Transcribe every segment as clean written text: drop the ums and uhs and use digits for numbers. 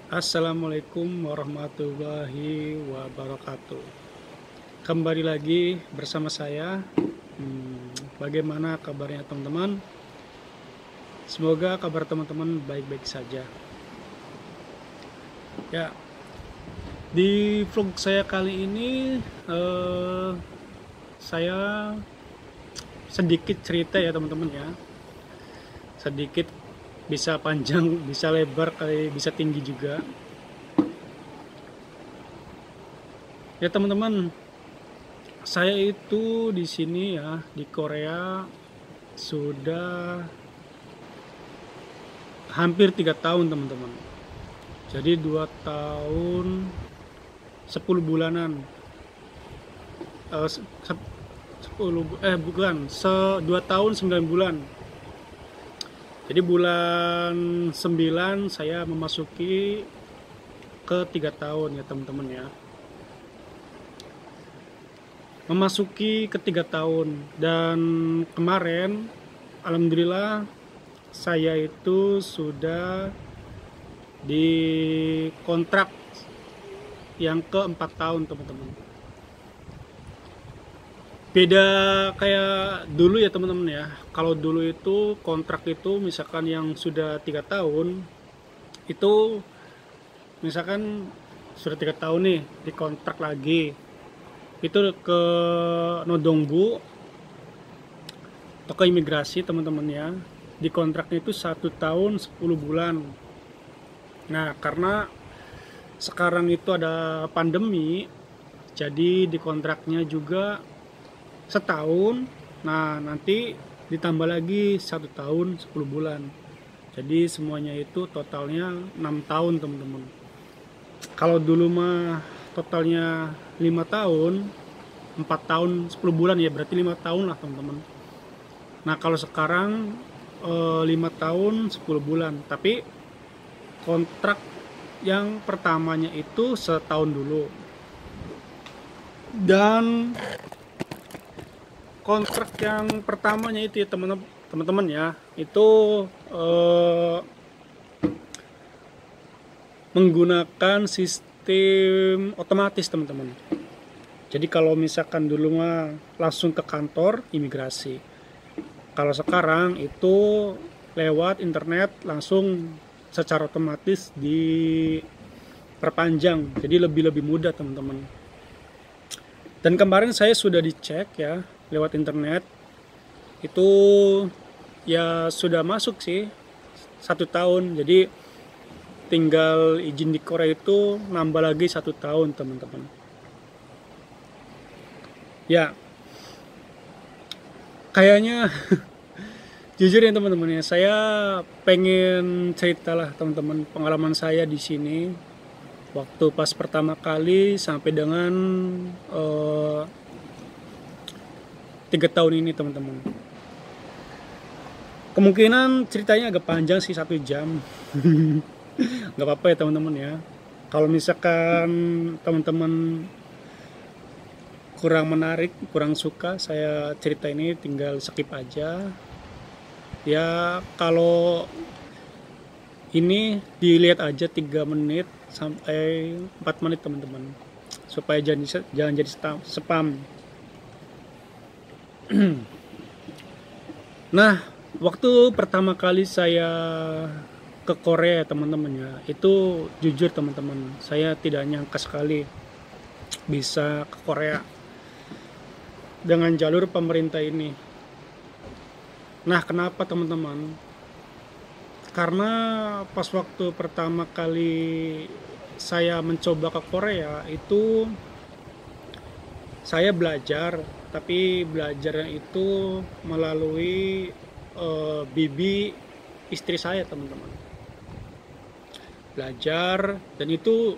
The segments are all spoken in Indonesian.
Assalamualaikum warahmatullahi wabarakatuh. Kembali lagi bersama saya. Bagaimana kabarnya teman-teman? Semoga kabar teman-teman baik-baik saja. Ya, di vlog saya kali ini saya sedikit cerita ya teman-teman ya. Sedikit, bisa panjang, bisa lebar, kali bisa tinggi juga. Ya teman-teman, saya itu di sini ya di Korea sudah hampir 3 tahun teman-teman. Jadi 2 tahun 10 bulanan. 2 tahun 9 bulan. Jadi bulan 9 saya memasuki ke 3 tahun ya teman-teman ya. Memasuki ke 3 tahun, dan kemarin alhamdulillah saya itu sudah di kontrak yang ke-4 tahun teman-teman. Beda kayak dulu ya teman-teman ya. Kalau dulu itu kontrak itu misalkan yang sudah 3 tahun itu, misalkan sudah 3 tahun nih dikontrak lagi, itu ke Nodongbu atau ke imigrasi teman-teman ya, di kontraknya itu 1 tahun 10 bulan. Nah, karena sekarang itu ada pandemi, jadi di kontraknya juga setahun. Nah, nanti ditambah lagi 1 tahun 10 bulan. Jadi semuanya itu totalnya 6 tahun teman-teman. Kalau dulu mah totalnya 5 tahun, 4 tahun 10 bulan ya, berarti 5 tahun lah teman-teman. Nah, kalau sekarang 5 tahun 10 bulan. Tapi kontrak yang pertamanya itu setahun dulu. Dan kontrak yang pertamanya itu ya teman-teman ya, itu menggunakan sistem otomatis teman-teman. Jadi kalau misalkan dulu mah langsung ke kantor imigrasi. Kalau sekarang itu lewat internet langsung secara otomatis diperpanjang. Jadi lebih mudah teman-teman. Dan kemarin saya sudah dicek ya lewat internet, itu ya sudah masuk sih 1 tahun. Jadi tinggal izin di Korea itu nambah lagi 1 tahun teman-teman. Ya, kayaknya jujur ya teman-teman ya, saya pengen cerita lah teman-teman pengalaman saya di sini waktu pas pertama kali sampai dengan 3 tahun ini teman-teman. Kemungkinan ceritanya agak panjang sih, 1 jam. Nggak apa-apa ya teman-teman ya. Kalau misalkan teman-teman kurang menarik, kurang suka saya cerita ini, tinggal skip aja. Ya kalau ini dilihat aja 3 menit sampai 4 menit teman-teman, supaya jangan jadi spam. Nah, waktu pertama kali saya ke Korea teman-teman ya, itu jujur teman-teman, saya tidak nyangka sekali bisa ke Korea dengan jalur pemerintah ini. Nah, kenapa teman-teman? Karena pas waktu pertama kali saya mencoba ke Korea itu saya belajar, tapi belajarnya itu melalui bibi istri saya teman-teman. Belajar, dan itu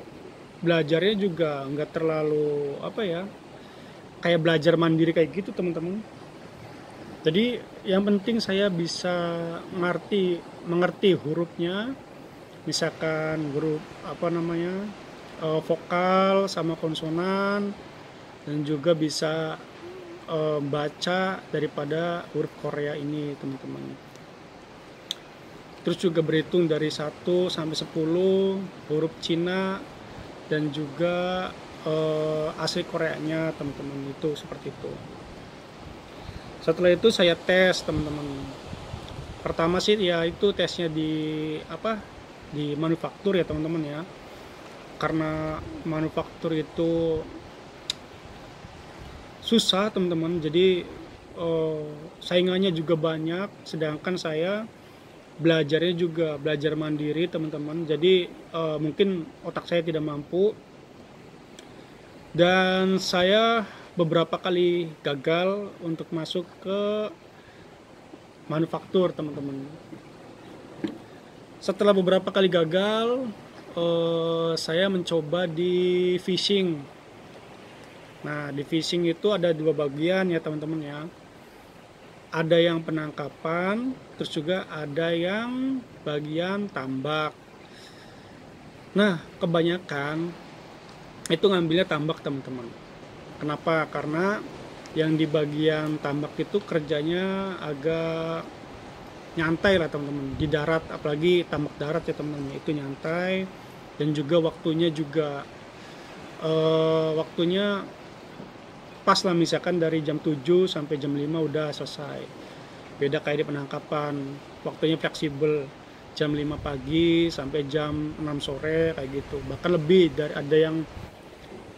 belajarnya juga nggak terlalu apa ya, kayak belajar mandiri kayak gitu teman-teman. Jadi yang penting saya bisa mengerti hurufnya, misalkan huruf apa namanya, vokal sama konsonan, dan juga bisa baca daripada huruf Korea ini teman-teman. terus juga berhitung dari 1 sampai 10, huruf Cina, dan juga asli Koreanya teman-teman, itu seperti itu. Setelah itu saya tes teman-teman. Pertama sih ya itu tesnya di manufaktur ya teman-teman ya, karena manufaktur itu susah teman-teman, jadi saingannya juga banyak, sedangkan saya belajarnya juga belajar mandiri teman-teman, jadi mungkin otak saya tidak mampu, dan saya beberapa kali gagal untuk masuk ke manufaktur teman-teman. Setelah beberapa kali gagal, saya mencoba di fishing. Nah, di fishing itu ada 2 bagian ya teman-teman ya. Ada yang penangkapan, terus juga ada yang bagian tambak. Nah, kebanyakan itu ngambilnya tambak teman-teman. Kenapa? Karena yang di bagian tambak itu kerjanya agak nyantai lah teman-teman. Di darat, apalagi tambak darat ya teman-teman, itu nyantai, dan juga waktunya pas lah, misalkan dari jam 7 sampai jam 5 udah selesai. Beda kayak di penangkapan, waktunya fleksibel, jam 5 pagi sampai jam 6 sore kayak gitu. Bahkan lebih, dari ada yang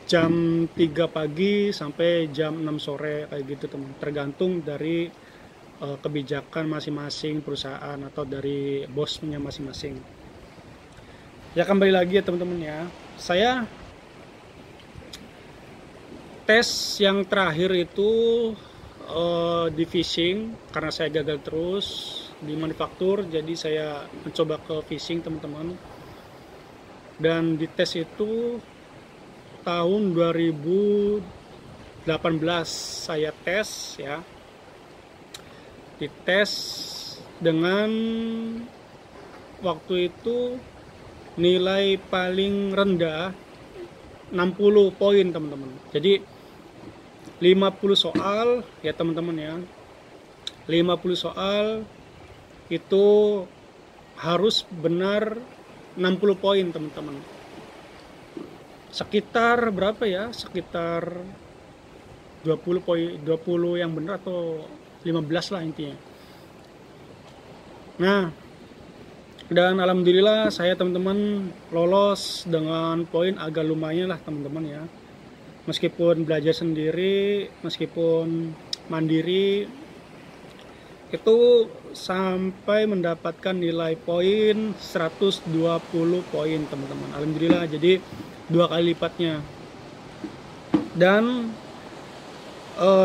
jam 3 pagi sampai jam 6 sore kayak gitu teman. Tergantung dari kebijakan masing-masing perusahaan atau dari bosnya masing-masing. Ya kembali lagi ya teman-teman ya. Saya tes yang terakhir itu di fishing, karena saya gagal terus di manufaktur, jadi saya mencoba ke fishing teman-teman. Dan di tes itu tahun 2018 saya tes ya. Dites dengan waktu itu nilai paling rendah 60 poin teman-teman. Jadi 50 soal ya teman-teman ya. 50 soal itu harus benar 60 poin teman-teman. Sekitar berapa ya? Sekitar 20 poin, 20 yang benar atau 15 lah intinya. Nah, dan alhamdulillah saya teman-teman lolos dengan poin agak lumayan lah teman-teman ya. Meskipun belajar sendiri, meskipun mandiri, itu sampai mendapatkan nilai poin 120 poin teman-teman. Alhamdulillah, jadi 2 kali lipatnya. Dan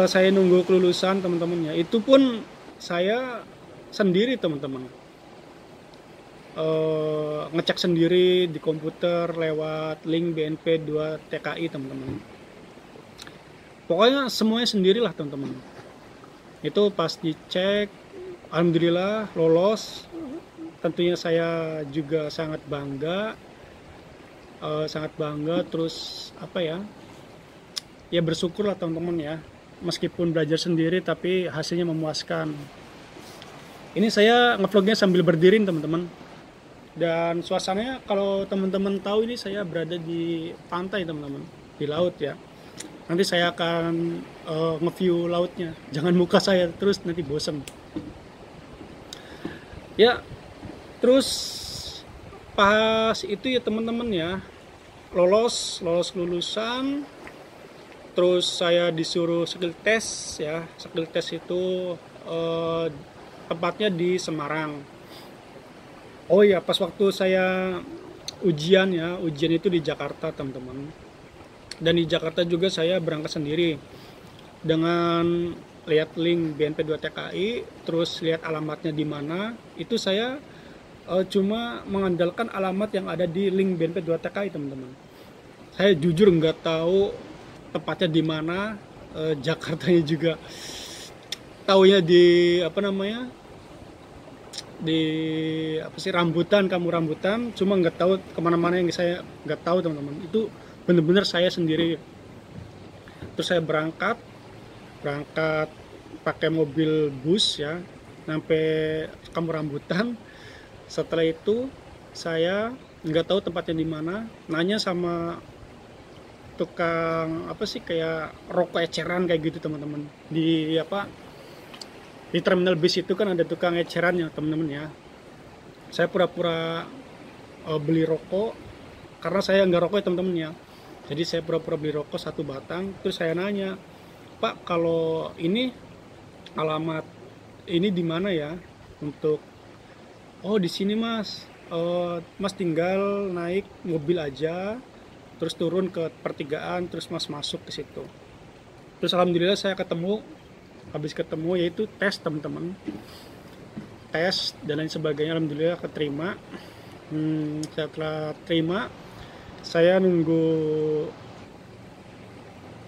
saya nunggu kelulusan teman-teman ya. Itu pun saya sendiri teman-teman. Ngecek sendiri di komputer lewat link BNP 2 TKI teman-teman. Pokoknya semuanya sendirilah teman-teman. Itu pas dicek, alhamdulillah lolos. Tentunya saya juga sangat bangga, terus ya bersyukur lah teman-teman ya. Meskipun belajar sendiri tapi hasilnya memuaskan. Ini saya ngevlognya sambil berdiri teman-teman. Dan suasananya kalau teman-teman tahu, ini saya berada di pantai teman-teman, di laut ya. Nanti saya akan nge-view lautnya. Jangan muka saya terus, nanti bosen. Ya, terus pas itu ya teman-teman ya, lulusan. Terus saya disuruh skill test ya. Skill test itu tempatnya di Semarang. Oh ya, pas waktu saya ujian itu di Jakarta teman-teman. Dan di Jakarta juga saya berangkat sendiri dengan lihat link BNP 2 TKI, terus lihat alamatnya di mana. Itu saya cuma mengandalkan alamat yang ada di link BNP 2 TKI teman-teman. Saya jujur nggak tahu tepatnya di mana. Jakartanya juga taunya di rambutan, cuma nggak tahu kemana-mana, yang saya nggak tahu teman-teman. Itu benar-benar saya sendiri. Terus saya berangkat pakai mobil bus ya, sampai kampung rambutan. Setelah itu saya nggak tahu tempatnya di mana, nanya sama tukang apa sih, kayak rokok eceran kayak gitu teman-teman. Di apa, di terminal bis itu kan ada tukang eceran ya teman-teman ya. Saya pura-pura beli rokok karena saya nggak rokok ya teman-teman ya. Jadi saya pura-pura beli rokok satu batang, terus saya nanya, Pak, kalau ini alamat ini di mana ya untuk, oh di sini mas. Mas tinggal naik mobil aja, terus turun ke pertigaan, terus mas masuk ke situ. Terus alhamdulillah saya ketemu, habis ketemu yaitu tes teman-teman, tes dan lain sebagainya, alhamdulillah keterima. Setelah terima, saya nunggu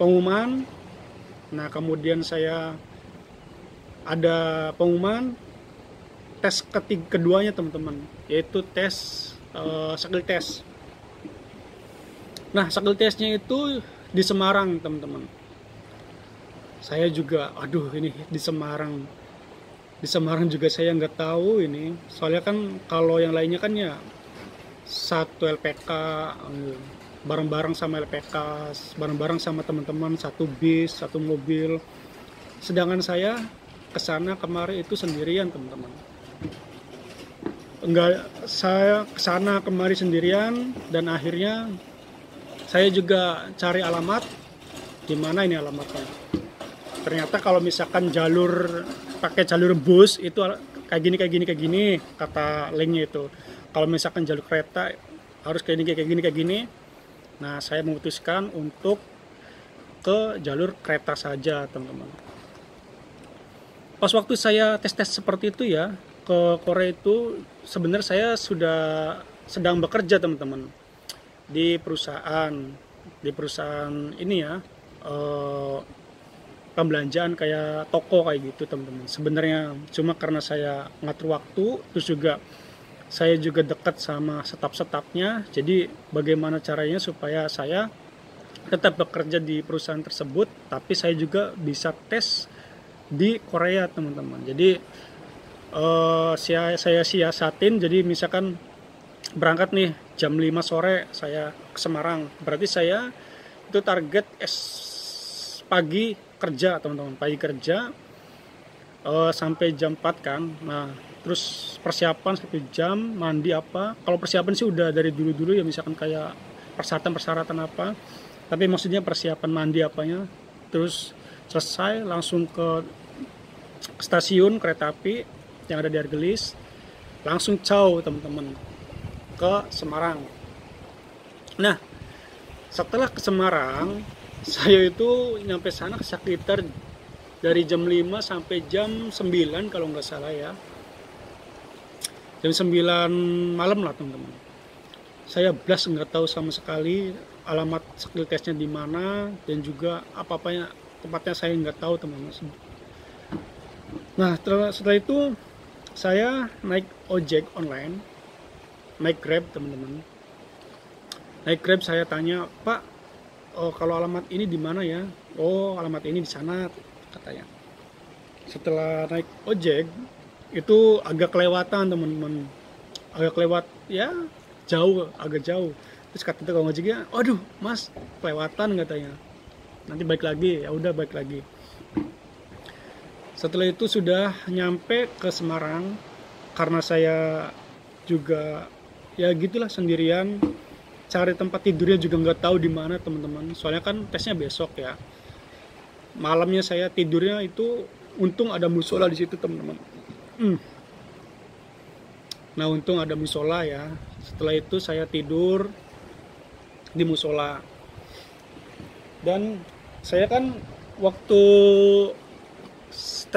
pengumuman. Nah kemudian saya ada pengumuman tes keduanya teman-teman, yaitu tes skill test. Nah skill testnya itu di Semarang teman-teman. Saya juga, aduh ini di Semarang juga saya nggak tahu ini, soalnya kan kalau yang lainnya kan ya satu LPK, bareng-bareng sama LPK, bareng-bareng sama teman-teman, satu bis, satu mobil. Sedangkan saya kesana kemarin itu sendirian teman-teman. Enggak, saya kesana kemari sendirian, dan akhirnya saya juga cari alamat, di mana ini alamatnya. Ternyata kalau misalkan pakai jalur bus itu kayak gini kata linknya itu. Kalau misalkan jalur kereta harus kayak gini. Nah saya memutuskan untuk ke jalur kereta saja teman-teman. Pas waktu saya tes seperti itu ya, ke Korea itu sebenarnya saya sudah sedang bekerja teman-teman di perusahaan ini ya, pembelanjaan kayak toko kayak gitu teman-teman. Sebenarnya cuma karena saya ngatur waktu, terus juga saya juga dekat sama staf-stafnya, jadi bagaimana caranya supaya saya tetap bekerja di perusahaan tersebut tapi saya juga bisa tes di Korea teman-teman. Jadi saya siasatin, jadi misalkan berangkat nih jam 5 sore saya ke Semarang, berarti saya itu target pagi kerja teman-teman, pagi kerja sampai jam 4 kan. Nah terus persiapan 1 jam, mandi apa, kalau persiapan sih udah dari dulu ya, misalkan kayak persyaratan apa, tapi maksudnya persiapan mandi apanya. Terus selesai langsung ke stasiun kereta api yang ada di Argelis, langsung caw teman-teman ke Semarang. Nah setelah ke Semarang, saya itu nyampe sana sekitar dari jam 5 sampai jam 9 kalau nggak salah ya, jam 9 malam lah teman-teman. Saya blas nggak tahu sama sekali alamat skill testnya di mana, dan juga apa-apanya tempatnya saya nggak tahu teman-teman. Nah setelah itu saya naik ojek online, naik Grab teman-teman. Naik Grab, saya tanya, Pak, kalau alamat ini di mana ya? Oh alamat ini di sana katanya. Setelah naik ojek itu agak kelewatan teman-teman, agak kelewat ya, agak jauh. Terus kata tukang ojeknya, aduh mas kelewatan katanya, nanti balik lagi. Ya udah balik lagi. Setelah itu sudah nyampe ke Semarang, karena saya juga ya gitulah sendirian, cari tempat tidurnya juga nggak tahu di mana teman-teman, soalnya kan tesnya besok ya. Malamnya saya tidurnya itu, untung ada musola di situ teman-teman. Nah untung ada musola ya. Setelah itu saya tidur di musola, dan saya kan waktu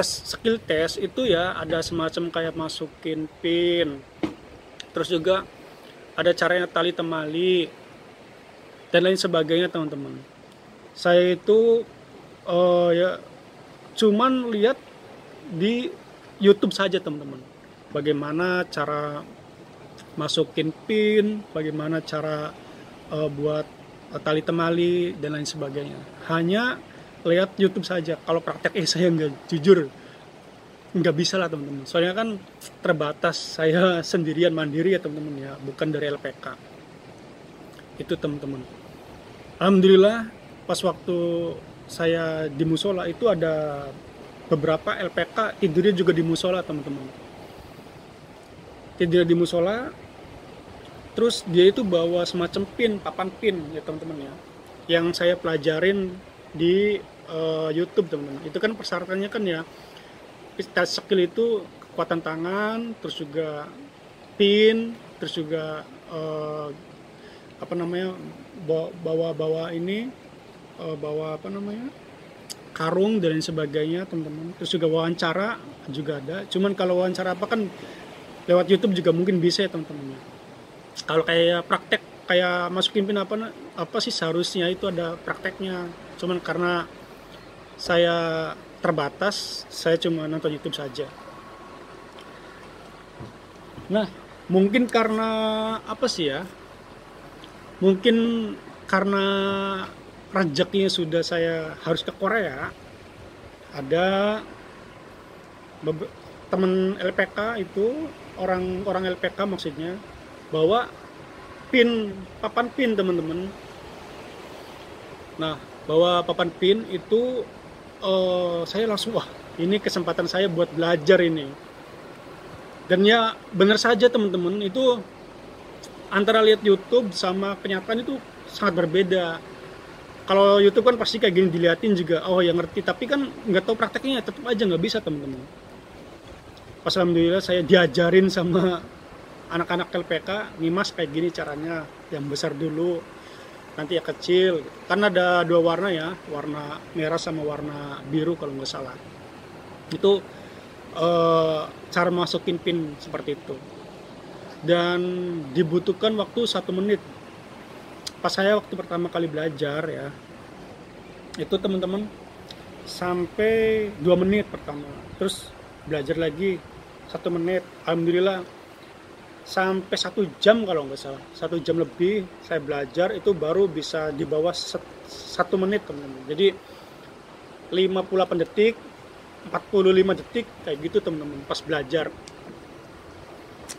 skill test itu ya ada semacam kayak masukin pin, terus juga ada caranya tali temali dan lain sebagainya teman-teman. Saya itu ya cuman lihat di YouTube saja teman-teman, bagaimana cara masukin pin, bagaimana cara buat tali temali dan lain sebagainya. Hanya lihat YouTube saja. Kalau praktek saya nggak, jujur nggak bisa lah teman-teman, soalnya kan terbatas, saya sendirian mandiri ya teman-teman ya, bukan dari LPK itu teman-teman. Alhamdulillah pas waktu saya di musola itu ada beberapa LPK tidurnya juga di musola teman-teman, tidur di musola. Terus dia itu bawa semacam papan pin ya teman-teman ya, yang saya pelajarin di YouTube teman-teman. Itu kan persyaratannya kan ya, tes skill itu kekuatan tangan, terus juga pin, terus juga apa namanya, bawa ini, bawa apa namanya, karung dan lain sebagainya teman-teman. Terus juga wawancara juga ada. Cuman kalau wawancara apa kan lewat YouTube juga mungkin bisa ya teman-teman. Kalau kayak praktek kayak masukin pin apa sih, seharusnya itu ada prakteknya. Cuman karena saya terbatas, saya cuma nonton YouTube saja. Nah, mungkin karena apa sih ya? Mungkin karena rezekinya sudah saya harus ke Korea. Ada teman LPK itu, orang LPK maksudnya, bawa papan pin teman-teman. Nah, bawa papan pin itu saya langsung, wah ini kesempatan saya buat belajar ini. Dan ya benar saja teman-teman, itu antara lihat YouTube sama kenyataan itu sangat berbeda. Kalau YouTube kan pasti kayak gini diliatin juga, oh yang ngerti, tapi kan nggak tahu prakteknya, tetap aja nggak bisa teman-teman. Pas alhamdulillah saya diajarin sama anak-anak LPK, nih mas kayak gini caranya, yang besar dulu, nanti ya kecil. Kan ada dua warna ya, warna merah sama warna biru kalau nggak salah. Itu cara masukin pin seperti itu. Dan dibutuhkan waktu 1 menit. Pas saya waktu pertama kali belajar ya, itu teman-teman sampai 2 menit pertama. Terus belajar lagi 1 menit. Alhamdulillah sampai 1 jam kalau nggak salah, 1 jam lebih saya belajar, itu baru bisa di bawah 1 menit teman-teman. Jadi 58 detik, 45 detik kayak gitu teman-teman pas belajar.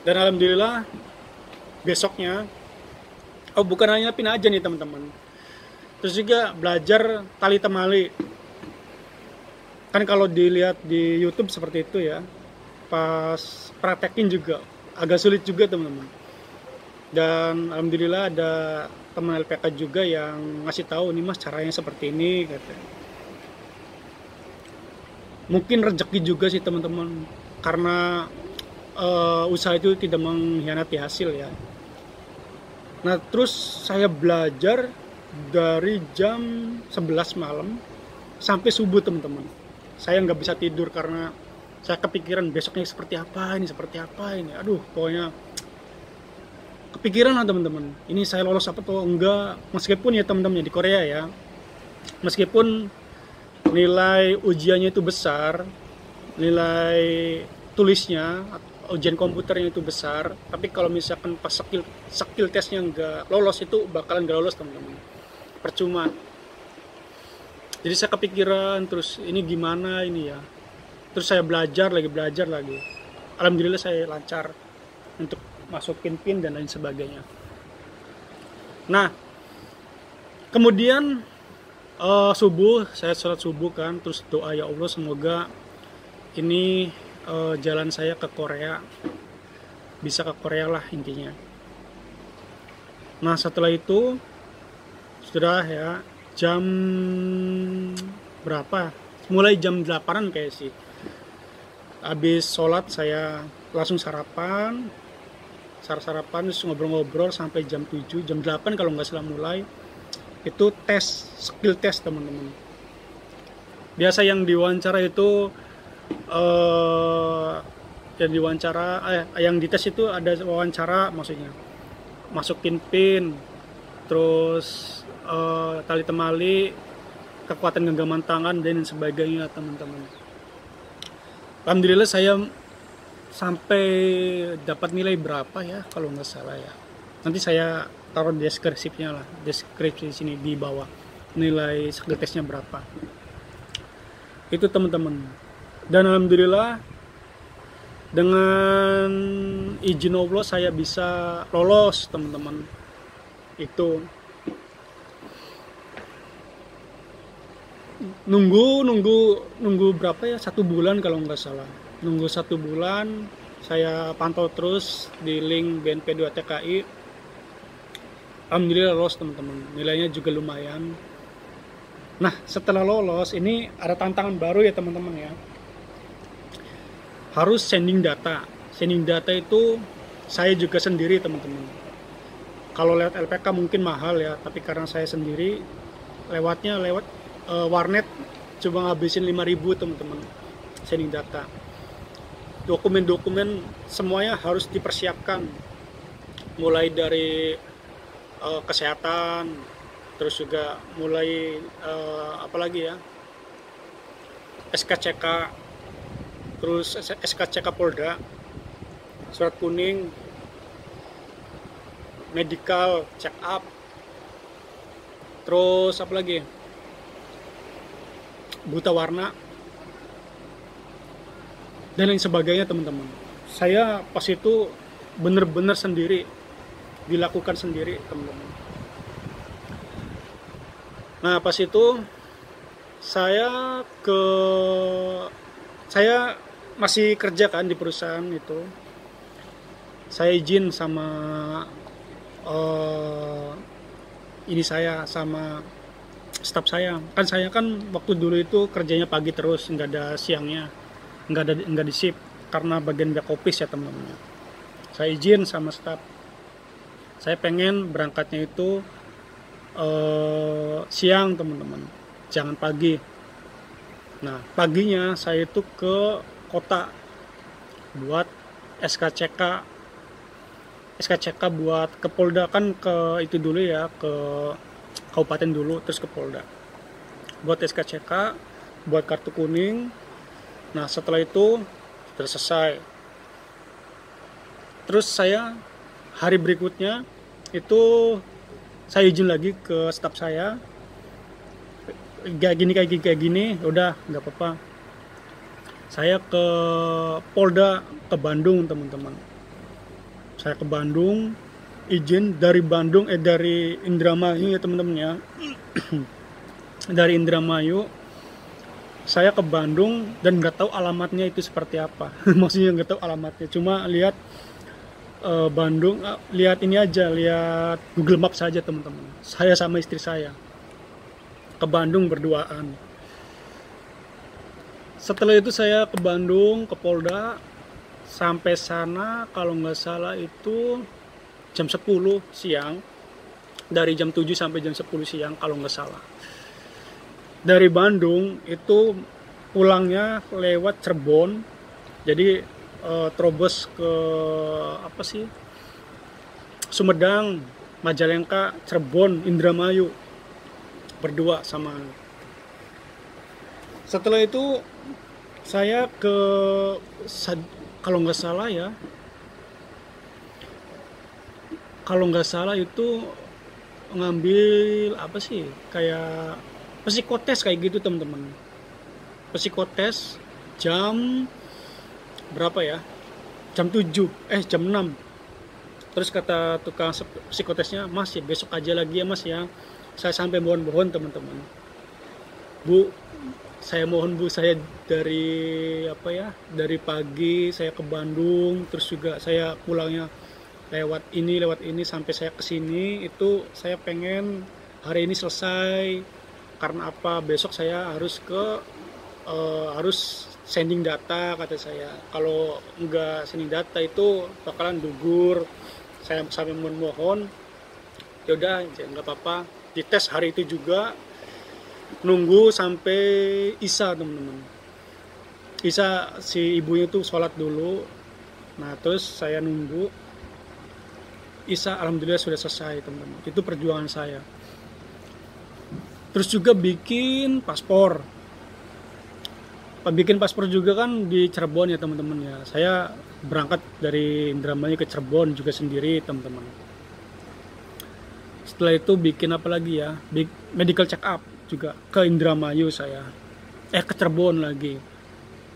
Dan alhamdulillah besoknya, oh bukan hanya pin aja nih teman-teman, terus juga belajar tali temali. Kan kalau dilihat di YouTube seperti itu ya, pas praktekin juga agak sulit juga teman-teman. Dan alhamdulillah ada teman LPK juga yang ngasih tahu, nih mas caranya seperti ini katanya. Mungkin rezeki juga sih teman-teman, karena usaha itu tidak mengkhianati hasil ya. Nah terus saya belajar dari jam 11 malam sampai subuh teman-teman. Saya nggak bisa tidur karena saya kepikiran besoknya seperti apa ini. Aduh, pokoknya kepikiran lah teman-teman. Ini saya lolos apa atau enggak? Meskipun ya teman-teman di Korea ya, meskipun nilai ujiannya itu besar, nilai tulisnya, ujian komputernya itu besar, tapi kalau misalkan pas skill tesnya nggak lolos, itu bakalan nggak lolos teman-teman. Percuma. Jadi saya kepikiran terus, ini gimana ini ya. Terus saya belajar lagi. Alhamdulillah saya lancar untuk masukin pin dan lain sebagainya. Nah, kemudian subuh, saya sholat subuh kan, terus doa, ya Allah semoga ini jalan saya ke Korea, bisa ke Korea lah intinya. Nah setelah itu sudah ya, jam berapa? Mulai jam 8-an kayak sih. Habis sholat saya langsung sarapan terus ngobrol-ngobrol sampai jam 7, jam 8 kalau nggak salah mulai. Itu skill test teman-teman. Biasa yang diwawancara itu yang dites itu ada wawancara, maksudnya masukin pin, terus tali temali, kekuatan genggaman tangan dan sebagainya teman-teman. Alhamdulillah saya sampai dapat nilai berapa ya kalau nggak salah ya. Nanti saya taruh deskripsinya lah, deskripsi sini di bawah, nilai skill testnya berapa. Itu teman-teman. Dan alhamdulillah Dengan izin Allah saya bisa lolos teman-teman. Itu nunggu berapa ya, 1 bulan kalau nggak salah. Nunggu 1 bulan, saya pantau terus di link BNP 2 TKI. Alhamdulillah lolos teman-teman, nilainya juga lumayan. Nah setelah lolos ini ada tantangan baru ya teman-teman ya, harus sending data. Sending data itu saya juga sendiri teman-teman. Kalau lewat LPK mungkin mahal ya, tapi karena saya sendiri lewatnya lewat warnet, coba ngabisin 5.000 teman-teman sending data. Dokumen-dokumen semuanya harus dipersiapkan, mulai dari kesehatan, terus juga mulai apalagi ya, SKCK, terus SKCK Polda, surat kuning, medical check up, terus apa lagi, buta warna, dan lain sebagainya teman-teman. Saya pas itu bener-bener sendiri, dilakukan sendiri teman-teman. Nah pas itu saya masih kerja kan di perusahaan itu. Saya izin sama ini saya sama staf saya. Kan saya kan waktu dulu itu kerjanya pagi terus, nggak ada siangnya, nggak di shift karena bagian back office ya teman-teman. Saya izin sama staf, saya pengen berangkatnya itu siang teman-teman, jangan pagi. Nah paginya saya itu ke kota buat SKCK buat ke Polda, kan ke itu dulu ya, ke kabupaten dulu terus ke Polda buat SKCK, buat kartu kuning. Nah setelah itu sudah selesai, terus saya hari berikutnya itu saya izin lagi ke staf saya, kayak gini, udah nggak apa-apa. Saya ke Polda, ke Bandung teman-teman. Saya ke Bandung, izin dari Bandung, dari Indramayu ya teman-teman ya. Dari Indramayu saya ke Bandung dan nggak tahu alamatnya itu seperti apa. Maksudnya nggak tahu alamatnya, cuma lihat Bandung, lihat ini aja, lihat Google Maps saja teman-teman. Saya sama istri saya ke Bandung berduaan. Setelah itu saya ke Bandung, ke Polda, sampai sana kalau nggak salah itu jam 10 siang, dari jam 7 sampai jam 10 siang kalau nggak salah. Dari Bandung itu pulangnya lewat Cirebon, jadi terobos ke apa sih, Sumedang, Majalengka, Cirebon, Indramayu, berdua sama. Setelah itu saya ke, kalau nggak salah ya, kalau nggak salah itu ngambil apa sih, kayak psikotes kayak gitu teman-teman. Psikotes jam berapa ya, jam 7, jam 6. Terus kata tukang psikotesnya, mas ya besok aja lagi ya mas ya. Saya sampai mohon-mohon teman-teman, bu saya mohon bu, saya dari apa ya, dari pagi saya ke Bandung, terus juga saya pulangnya lewat ini sampai saya kesini, itu saya pengen hari ini selesai. Karena apa, besok saya harus harus sending data kata saya. Kalau nggak sending data itu bakalan gugur. Saya sampai mohon, yaudah nggak apa-apa. Dites hari itu juga, nunggu sampai Isya teman-teman. Isya si ibunya tuh sholat dulu. Nah terus saya nunggu Isya, alhamdulillah sudah selesai teman-teman. Itu perjuangan saya. Terus juga bikin paspor. Bikin paspor juga kan di Cirebon ya teman-teman ya. Saya berangkat dari Indramayu ke Cirebon juga sendiri teman-teman. Setelah itu bikin apa lagi ya, medical check up juga ke Indramayu saya. Ke Cirebon lagi.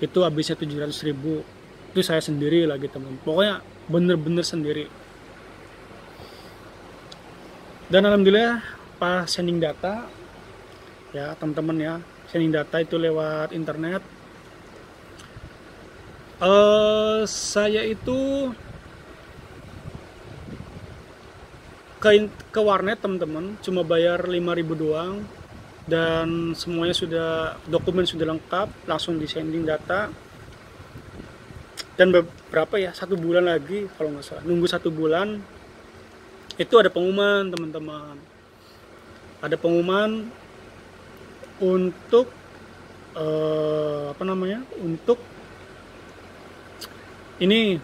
Itu habisnya 700.000. Itu saya sendiri lagi teman, pokoknya bener-bener sendiri. Dan alhamdulillah pas sending data ya teman-teman ya, sending data itu lewat internet. Saya itu ke warnet teman-teman, cuma bayar 5.000 doang, dan semuanya sudah, dokumen sudah lengkap, langsung di sending data. Dan berapa ya, 1 bulan lagi kalau nggak salah, nunggu 1 bulan itu ada pengumuman teman-teman, ada pengumuman untuk untuk ini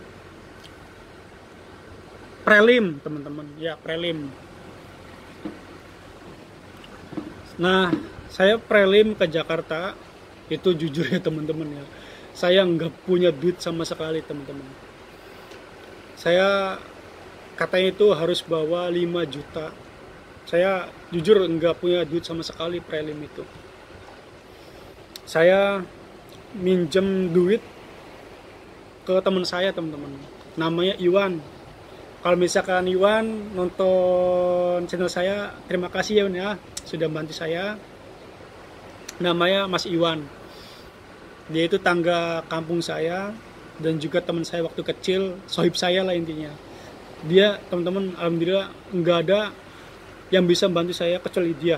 prelim teman-teman ya, prelim. Nah, saya prelim ke Jakarta itu jujur ya teman-teman ya, saya nggak punya duit sama sekali teman-teman. Saya katanya itu harus bawa 5 juta. Saya jujur nggak punya duit sama sekali prelim itu. Saya minjem duit ke teman saya teman-teman, namanya Iwan. Kalau misalkan Iwan nonton channel saya, terima kasih ya sudah bantu saya. Namanya Mas Iwan. Dia itu tangga kampung saya dan juga teman saya waktu kecil, sohib saya lah intinya. Dia teman-teman alhamdulillah nggak ada yang bisa membantu saya kecuali dia.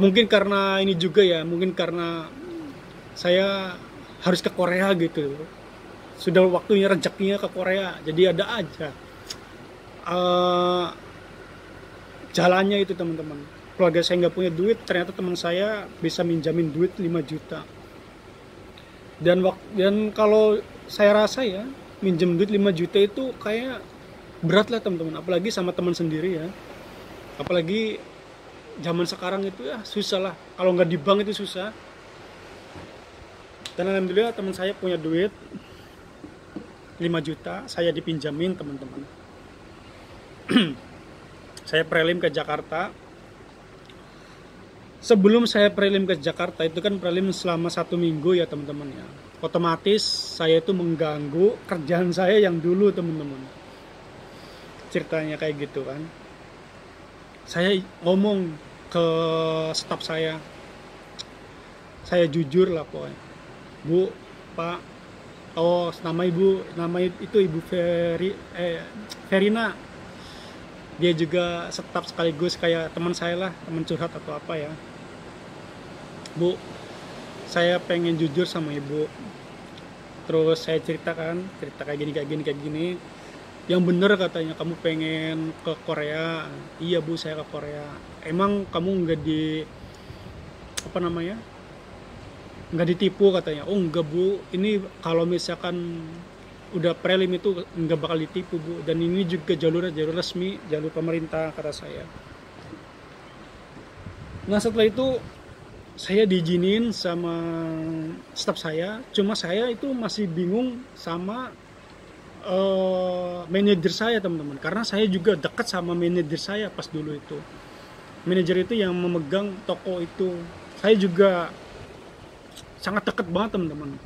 Mungkin karena ini juga ya, mungkin karena saya harus ke Korea gitu, sudah waktunya rezekinya ke Korea, jadi ada aja jalannya itu teman-teman. Keluarga saya nggak punya duit, ternyata teman saya bisa minjamin duit 5 juta. Dan kalau saya rasa ya, minjem duit 5 juta itu kayak berat lah teman-teman, apalagi sama teman sendiri ya, apalagi zaman sekarang itu ya susah lah, kalau nggak di bank itu susah. Dan alhamdulillah teman saya punya duit 5 juta, saya dipinjamin teman-teman. Saya prelim ke Jakarta. Sebelum saya prelim ke Jakarta itu kan prelim selama 1 minggu ya teman-teman ya, otomatis saya itu mengganggu kerjaan saya yang dulu teman-teman, ceritanya kayak gitu kan. Saya ngomong ke staf saya jujur lah pokoknya, Bu, Pak, oh nama itu Ibu Verina, dia juga staf sekaligus kayak teman saya lah, teman curhat atau apa ya. Bu, saya pengen jujur sama Ibu. Terus saya cerita kayak gini. Yang bener katanya, kamu pengen ke Korea. Iya Bu, saya ke Korea. Emang kamu nggak ditipu katanya. Oh enggak Bu, ini kalau misalkan udah prelim itu nggak bakal ditipu Bu, dan ini juga jalur resmi, jalur pemerintah kata saya. Nah setelah itu saya diizinin sama staf saya, cuma saya itu masih bingung sama manajer saya teman-teman, karena saya juga dekat sama manajer saya pas dulu itu. Manajer itu yang memegang toko itu, saya juga sangat dekat banget teman-teman,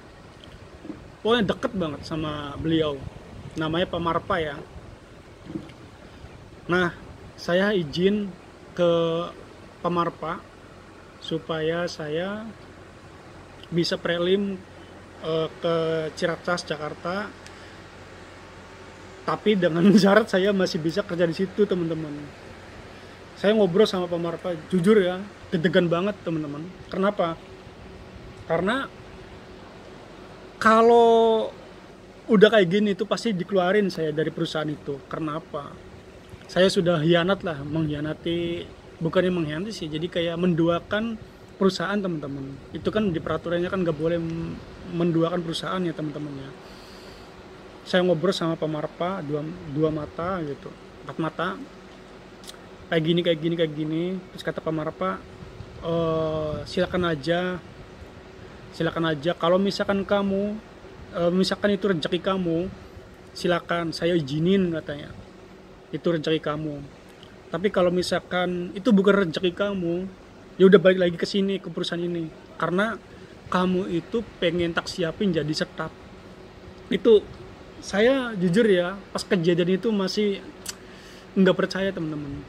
pokoknya deket banget sama beliau, namanya Pak Marpa ya. Nah saya izin ke Pak Marpa supaya saya bisa prelim ke Ciracas Jakarta, tapi dengan syarat saya masih bisa kerja di situ teman-teman. Saya ngobrol sama Pak Marpa, jujur ya deg-degan banget teman-teman. Kenapa? Karena kalau udah kayak gini itu pasti dikeluarin saya dari perusahaan itu. Karena apa? Saya sudah mengkhianati, bukannya mengkhianati sih, jadi kayak menduakan perusahaan teman-teman. Itu kan di peraturannya kan nggak boleh menduakan perusahaan ya teman-teman ya. Saya ngobrol sama Pak Marpa dua mata gitu, 4 mata, kayak gini. Terus kata Pak Marpa, silakan aja kalau misalkan kamu misalkan itu rezeki kamu, silakan, saya izinin katanya, itu rezeki kamu. Tapi kalau misalkan itu bukan rezeki kamu, ya udah balik lagi ke sini, ke perusahaan ini, karena kamu itu pengen tak siapin jadi staff. Itu saya jujur ya, pas kejadian itu masih nggak percaya teman-teman,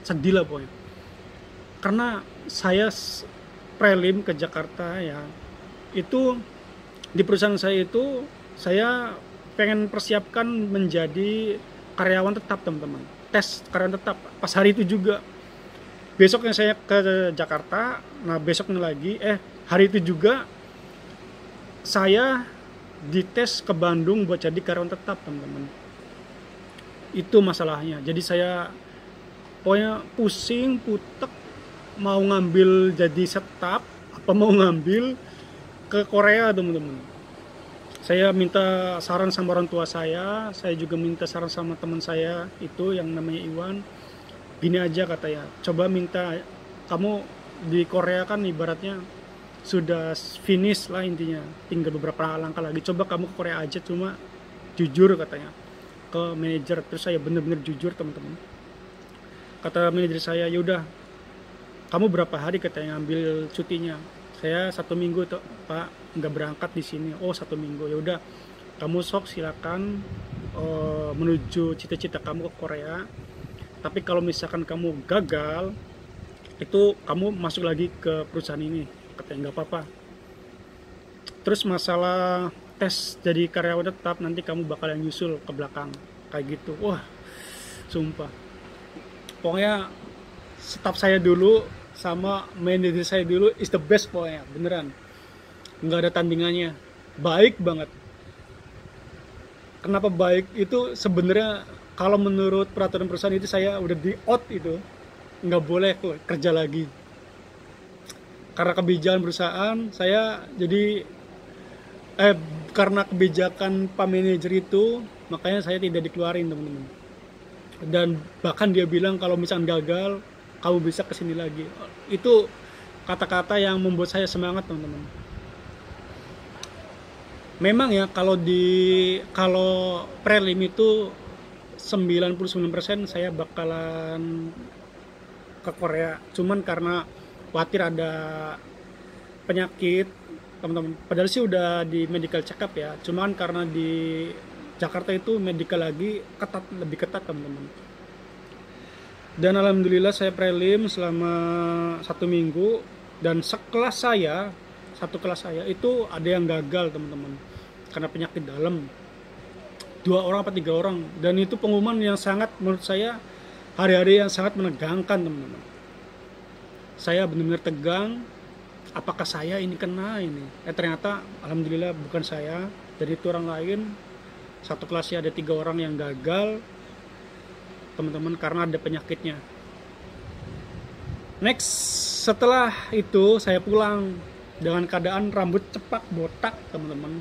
sedih lah pokoknya. Karena saya prelim ke Jakarta ya, itu di perusahaan saya itu saya pengen persiapkan menjadi karyawan tetap teman-teman, tes karyawan tetap pas hari itu juga. Besoknya saya ke Jakarta, nah besoknya lagi hari itu juga saya dites ke Bandung buat jadi karyawan tetap teman-teman. Itu masalahnya. Jadi saya pokoknya pusing putek mau ngambil jadi staff apa mau ngambil ke Korea teman-teman. Saya minta saran sama orang tua saya juga minta saran sama teman saya itu yang namanya Iwan. Gini aja katanya, coba minta, kamu di Korea kan ibaratnya sudah finish lah intinya, tinggal beberapa langkah lagi, coba kamu ke Korea aja, cuma jujur katanya ke manajer. Terus saya bener-bener jujur teman-teman, kata manajer saya, yaudah kamu berapa hari katanya ngambil cutinya. Saya 1 minggu tuh Pak, nggak berangkat di sini. Oh 1 minggu, yaudah kamu sok silakan menuju cita-cita kamu ke Korea. Tapi kalau misalkan kamu gagal, itu kamu masuk lagi ke perusahaan ini, katanya nggak apa-apa. Terus masalah tes jadi karyawan tetap nanti kamu bakal yang nyusul ke belakang kayak gitu. Wah sumpah, pokoknya staff saya dulu sama manajer saya dulu is the best pokoknya, beneran nggak ada tandingannya, baik banget. Kenapa baik itu sebenarnya, kalau menurut peraturan perusahaan itu saya udah di out, itu nggak boleh kerja lagi. Karena kebijakan perusahaan saya jadi karena kebijakan Pak Manajer itu, makanya saya tidak dikeluarin teman-teman. Dan bahkan dia bilang kalau misalnya gagal, kamu bisa kesini lagi. Itu kata-kata yang membuat saya semangat teman-teman. Memang ya kalau prelim itu 99% saya bakalan ke Korea. Cuman karena khawatir ada penyakit teman-teman. Padahal sih udah di medical check up ya. Cuman karena di Jakarta itu medical lagi ketat, lebih ketat teman-teman. Dan alhamdulillah saya prelim selama 1 minggu, dan satu kelas saya itu ada yang gagal teman-teman karena penyakit dalam, 2 orang atau 3 orang. Dan itu pengumuman yang sangat, menurut saya, hari-hari yang sangat menegangkan teman-teman. Saya benar-benar tegang, apakah saya ini kena ini? Ternyata alhamdulillah bukan saya, dari itu orang lain. Satu kelasnya ada 3 orang yang gagal teman-teman karena ada penyakitnya. Next, setelah itu saya pulang dengan keadaan rambut cepak botak teman-teman.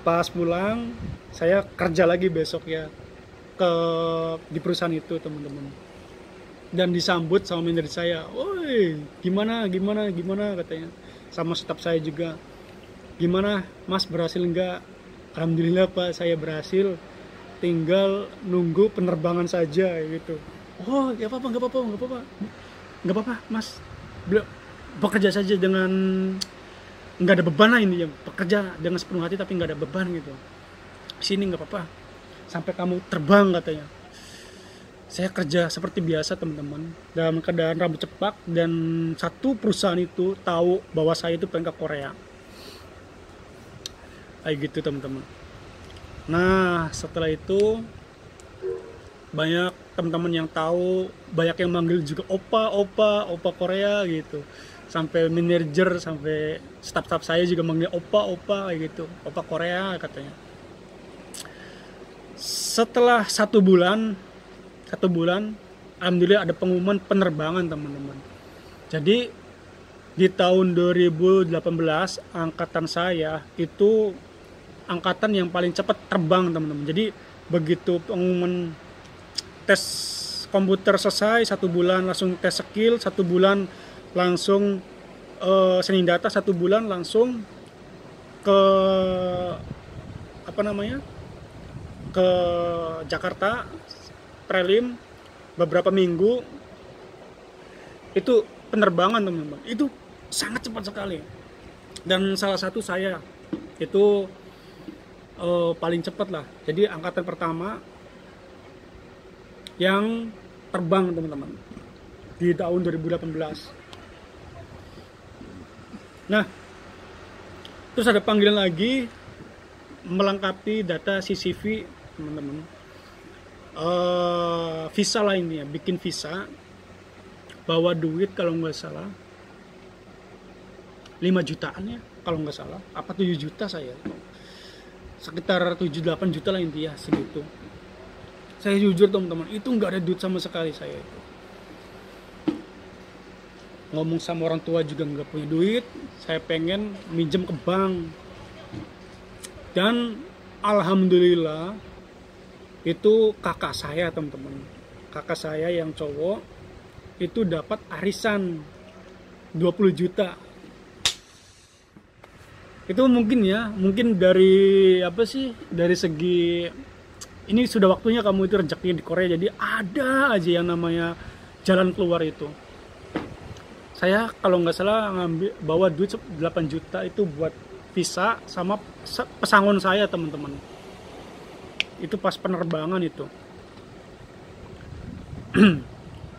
Pas pulang saya kerja lagi besok ya di perusahaan itu teman-teman, dan disambut sama manajer saya, "Woi, gimana katanya, sama staf saya juga, "Gimana Mas, berhasil enggak?" "Alhamdulillah Pak, saya berhasil, tinggal nunggu penerbangan saja," gitu. "Oh ya nggak apa-apa Mas, bekerja saja dengan nggak ada beban lah, ini ya, bekerja dengan sepenuh hati tapi nggak ada beban gitu. Sini nggak apa-apa sampai kamu terbang," katanya. Saya kerja seperti biasa teman-teman, dalam keadaan rambut cepak, dan satu perusahaan itu tahu bahwa saya itu pengen ke Korea kayak gitu teman-teman. Nah setelah itu banyak teman-teman yang tahu, banyak yang manggil juga opa Korea gitu, sampai manajer, sampai staff saya juga manggil opa kayak gitu, opa Korea katanya. Setelah 1 bulan alhamdulillah ada pengumuman penerbangan teman-teman. Jadi di tahun 2018 angkatan saya itu angkatan yang paling cepat terbang teman-teman. Jadi begitu pengumuman tes komputer selesai, 1 bulan langsung tes skill, 1 bulan langsung sending data, 1 bulan langsung ke ke Jakarta prelim, beberapa minggu itu penerbangan teman-teman. Itu sangat cepat sekali. Dan salah satu saya itu paling cepat lah, jadi angkatan pertama yang terbang teman-teman di tahun 2018. Nah, terus ada panggilan lagi melengkapi data CCV teman-teman. Visa lainnya, bikin visa, bawa duit kalau nggak salah 5 jutaan ya kalau nggak salah, apa 7 juta saya, sekitar 7-8 juta lah intinya segitu. Saya jujur teman-teman, itu nggak ada duit sama sekali saya itu. Ngomong sama orang tua juga nggak punya duit, saya pengen minjem ke bank. Dan alhamdulillah itu kakak saya teman-teman, kakak saya yang cowok itu dapat arisan 20 juta. Itu mungkin dari apa sih, dari segi ini sudah waktunya kamu itu rezeki di Korea, jadi ada aja yang namanya jalan keluar itu. Saya kalau nggak salah bawa duit 8 juta itu buat visa sama pesangon saya teman-teman. Itu pas penerbangan itu.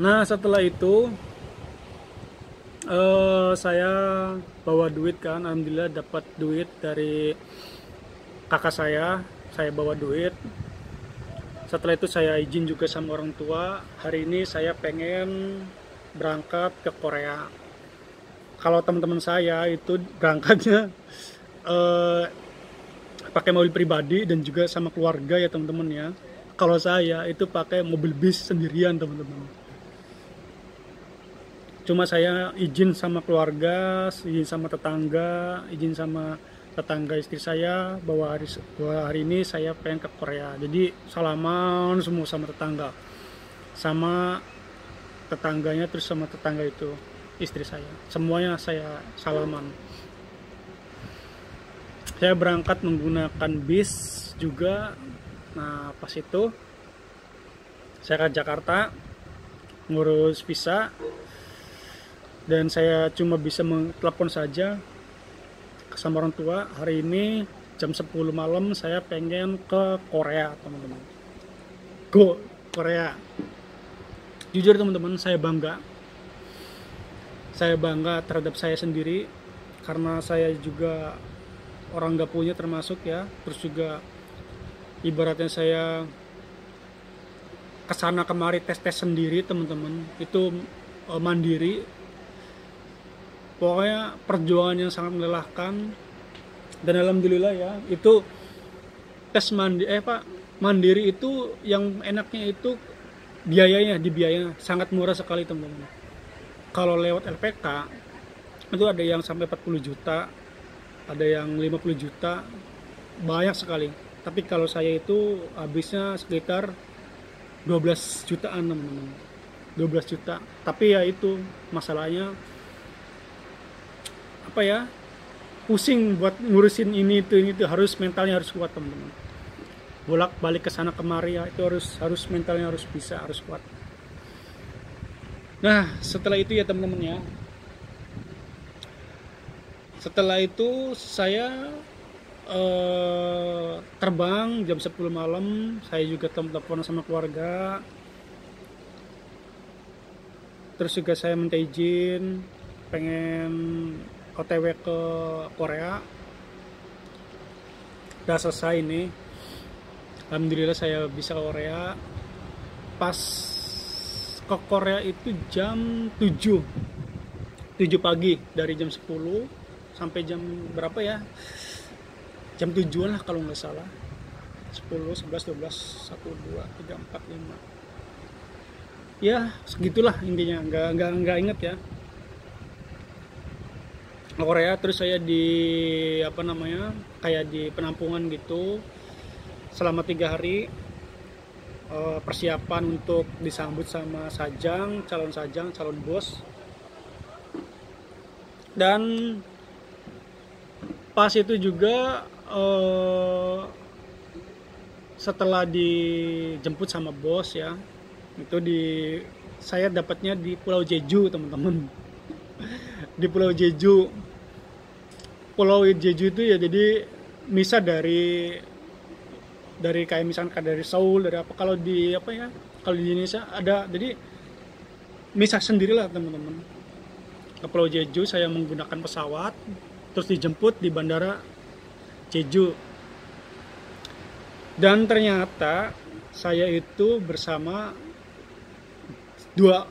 Nah setelah itu saya bawa duit kan, alhamdulillah dapat duit dari kakak saya bawa duit. Setelah itu saya izin juga sama orang tua, hari ini saya pengen berangkat ke Korea. Kalau teman-teman saya itu berangkatnya pakai mobil pribadi dan juga sama keluarga ya teman-teman ya. Kalau saya itu pakai mobil bis sendirian teman-teman. Cuma saya izin sama keluarga, izin sama tetangga, izin sama tetangga istri saya bahwa hari ini saya pengen ke Korea. Jadi salaman semua sama tetangga, sama tetangganya, terus sama tetangga itu istri saya, semuanya saya salaman. Saya berangkat menggunakan bis juga. Nah pas itu saya ke Jakarta ngurus visa, dan saya cuma bisa telepon saja sama orang tua, hari ini jam 10 malam saya pengen ke Korea teman-teman. Go Korea. Jujur teman-teman, saya bangga terhadap saya sendiri, karena saya juga orang gak punya termasuk ya. Terus juga ibaratnya saya kesana kemari tes sendiri teman-teman, itu mandiri. Pokoknya perjuangan yang sangat melelahkan, dan alhamdulillah ya, itu tes mandiri itu yang enaknya itu biayanya sangat murah sekali teman-teman. Kalau lewat LPK itu ada yang sampai 40 juta, ada yang 50 juta, banyak sekali. Tapi kalau saya itu habisnya sekitar 12 jutaan teman-teman, 12 juta. Tapi ya itu masalahnya apa ya, pusing buat ngurusin ini itu harus mentalnya harus kuat teman-teman. Bolak-balik ke sana kemari ya, itu harus mentalnya harus bisa, harus kuat. Nah, setelah itu ya teman-teman ya. Setelah itu saya terbang jam 10 malam, saya juga telepon sama keluarga. Terus juga saya minta izin pengen OTW ke Korea. Udah selesai ini, alhamdulillah saya bisa ke Korea. Pas ke Korea itu jam 7 pagi, dari jam 10 sampai jam berapa ya, jam 7 lah kalau nggak salah, 10, 11, 12, 1, 2, 3, 4, 5 ya segitulah intinya, nggak inget ya, Korea. Terus saya di kayak di penampungan gitu selama 3 hari, persiapan untuk disambut sama calon bos. Dan pas itu juga setelah dijemput sama bos ya, itu saya dapatnya di Pulau Jeju teman-teman. Di Pulau Jeju Pulau Jeju itu ya jadi misah dari kayak misalkan dari Seoul, dari apa, kalau di apa ya, kalau di Indonesia ada, jadi misah sendirilah teman-teman. Ke Pulau Jeju saya menggunakan pesawat, terus dijemput di bandara Jeju. Dan ternyata saya itu bersama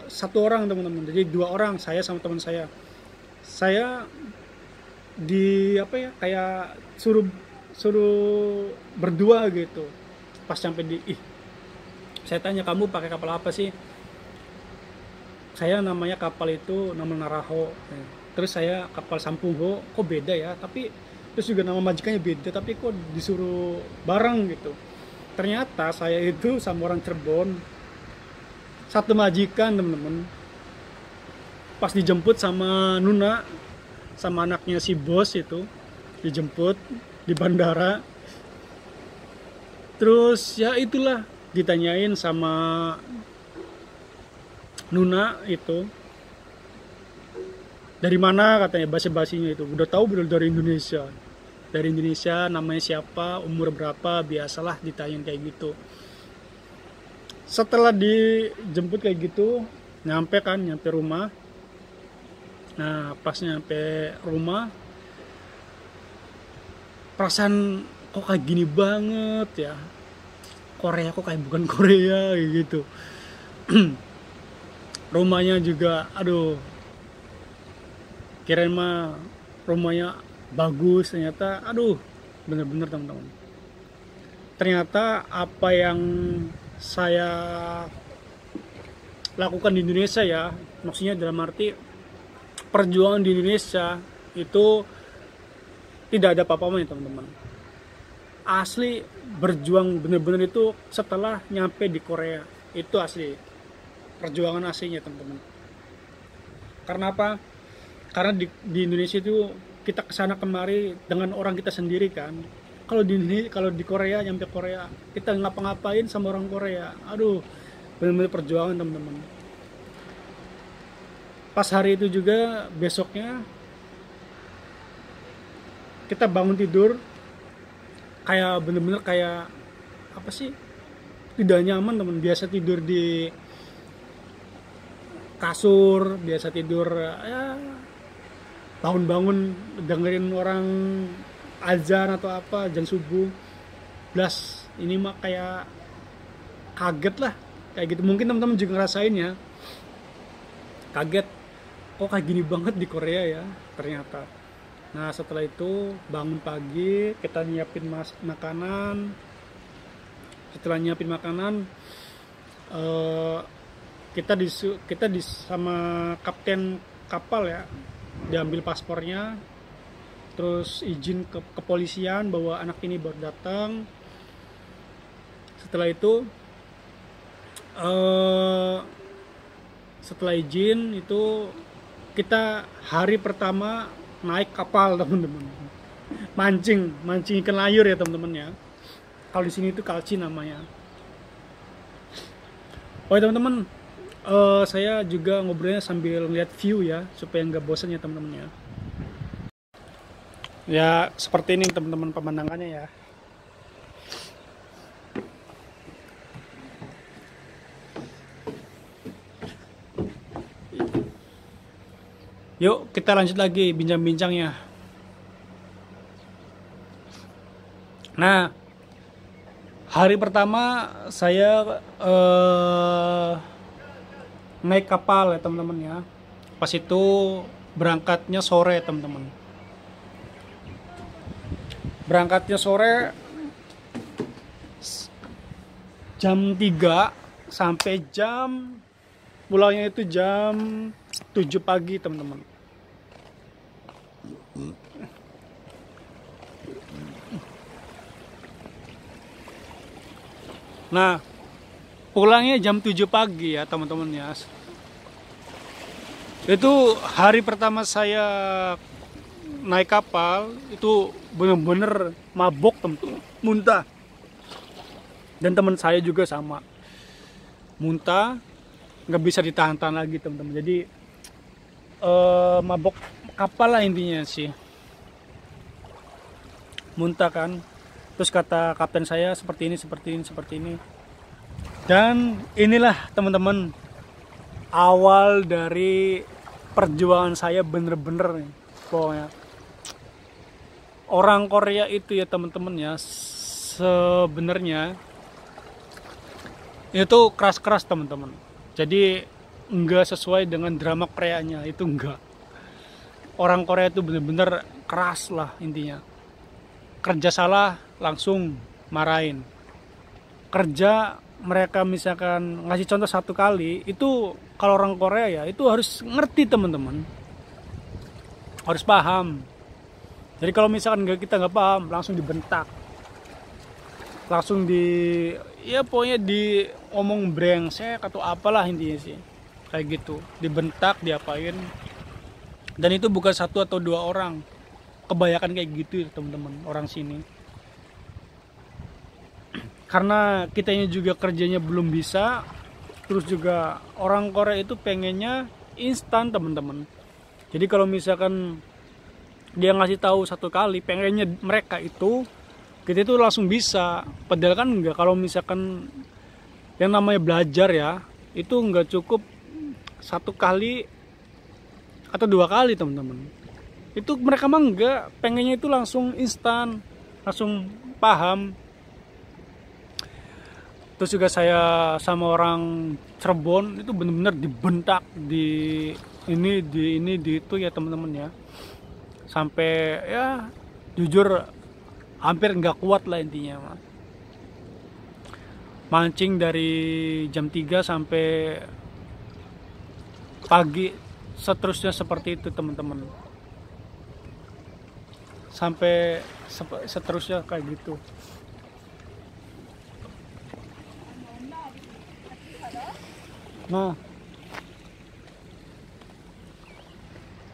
satu orang teman-teman, jadi dua orang, saya sama teman saya di apa ya, kayak suruh suruh berdua gitu. Pas sampai saya tanya, kamu pakai kapal apa sih? Saya namanya kapal itu nama Naraho. Terus saya kapal Sampungho. Kok beda ya? Tapi terus juga nama majikannya beda, tapi kok disuruh bareng gitu. Ternyata saya itu sama orang Cirebon, satu majikan teman-teman. Pas dijemput sama Nuna, sama anaknya si bos itu, dijemput di bandara. Terus ya itulah, ditanyain sama Nuna itu, dari mana katanya, basa-basinya itu. Udah tahu betul dari Indonesia. Dari Indonesia, namanya siapa, umur berapa, biasalah ditanyain kayak gitu. Setelah dijemput kayak gitu, nyampe rumah. Nah, pas nyampe rumah, perasaan kok kayak gini banget ya. Korea kok kayak bukan Korea gitu. Rumahnya juga, aduh, kirain mah rumahnya bagus, ternyata aduh, bener-bener teman-teman. Ternyata apa yang saya lakukan di Indonesia ya, maksudnya dalam arti perjuangan di Indonesia itu tidak ada apa-apanya teman-teman. Asli berjuang bener-bener itu setelah nyampe di Korea, itu asli perjuangan aslinya teman-teman. Karena apa? Karena di Indonesia itu kita kesana kemari dengan orang kita sendiri kan. Kalau di Korea, nyampe Korea, kita ngapa-ngapain sama orang Korea, aduh, benar-benar perjuangan teman-teman. Pas hari itu juga, besoknya kita bangun tidur kayak bener-bener kayak apa sih, tidak nyaman teman. Biasa tidur di kasur, biasa tidur ya, bangun-bangun dengerin orang azan atau apa, azan subuh. Blas, ini mah kayak kaget lah, kayak gitu. Mungkin teman-teman juga ngerasain ya, kaget, kok kayak gini banget di Korea ya ternyata. Nah, setelah itu bangun pagi, kita nyiapin makanan. Setelah nyiapin makanan, kita sama kapten kapal ya, diambil paspornya, terus izin ke kepolisian bahwa anak ini baru datang. Setelah itu setelah izin itu, kita hari pertama naik kapal teman-teman, mancing ikan layur ya teman-teman ya. Kalau di sini itu kalci namanya. Oh teman-teman, saya juga ngobrolnya sambil lihat view ya, supaya nggak bosan ya teman-teman ya. Ya seperti ini teman-teman pemandangannya ya. Yuk kita lanjut lagi bincang-bincangnya. Nah, hari pertama saya naik kapal ya teman-teman ya. Pas itu berangkatnya sore teman-teman. Berangkatnya sore jam 3 sampai pulangnya itu jam 7 pagi teman-teman. Nah, pulangnya jam 7 pagi ya teman-teman ya. Itu hari pertama saya naik kapal, itu bener-bener mabok teman-teman, muntah. Dan teman saya juga sama, muntah, nggak bisa ditahan-tahan lagi teman-teman. Jadi mabok kapal lah intinya sih. muntah kan. Terus kata kapten saya seperti ini, seperti ini, seperti ini. Dan inilah teman-teman awal dari perjuangan saya bener-bener nih pokoknya. Orang Korea itu ya teman-teman ya, sebenarnya itu keras-keras teman-teman. Jadi enggak sesuai dengan drama Koreanya, itu enggak. Orang Korea itu bener-bener keras lah intinya. Kerja salah langsung marahin. Kerja mereka misalkan ngasih contoh satu kali, itu kalau orang Korea ya itu harus ngerti teman-teman, harus paham. Jadi kalau misalkan kita nggak paham, langsung dibentak, langsung ya pokoknya omong brengsek atau apalah intinya sih, kayak gitu, dibentak, diapain. Dan itu bukan satu atau dua orang, kebanyakan kayak gitu ya teman-teman orang sini. Karena kitanya juga kerjanya belum bisa, terus juga orang Korea itu pengennya instan teman-teman. Jadi kalau misalkan dia ngasih tahu satu kali, pengennya mereka itu kita itu langsung bisa. Padahal kan enggak. Kalau misalkan yang namanya belajar ya, itu enggak cukup satu kali atau dua kali teman-teman. Itu mereka mah enggak, pengennya itu langsung instan, langsung paham. Terus juga saya sama orang Cirebon itu benar-benar dibentak di itu ya teman-teman ya. Sampai ya jujur hampir nggak kuat lah intinya. Mancing dari jam 3 sampai pagi, seterusnya seperti itu teman-teman. Sampai seterusnya kayak gitu. Nah,